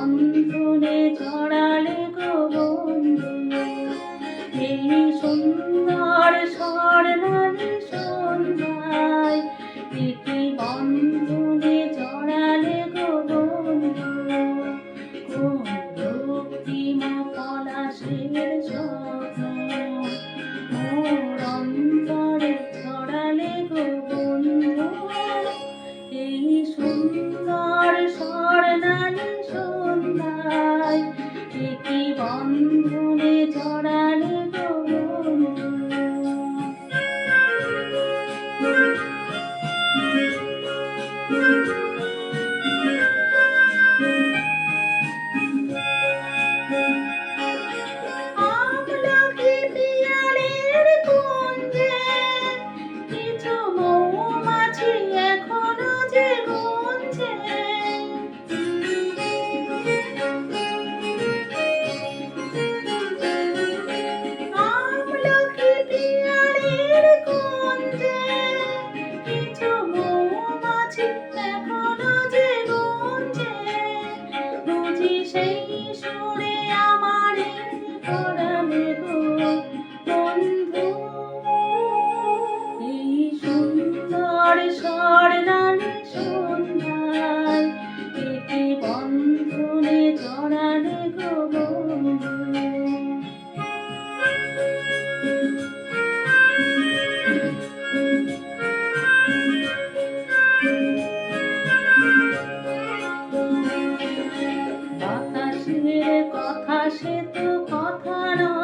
বন্ধনে জড়ালে গো বন্ধু, এই সুন্দর স্বর্ণালী সন্ধ্যায়, একটি বন্ধনে জড়ালে গো বন্ধু, কোন রক্তিম পলাশের স্বপ্ন মোর অন্তরে ছড়ালে গো বন্ধু, এই সুন্দর স্বর্ণালী সন্ধ্যায়, একটি বন্ধনে জড়ালে গো বন্ধু। আমলকি পিয়ালির কুঞ্জে কিছু মৌমাছি এখনো যে গুনছে, আমলকি পিয়ালির কুঞ্জে কিছু মৌমাছি এখনো যে গুনছে, বুঝি সেই সুরে আমারে পরাবে গো বন্ধু, এই সুন্দর স্বর্ণালী সন্ধ্যায়, একটি বন্ধনে জড়ালে গো বন্ধু। বাতাসের কথা সে তো কথা নয়,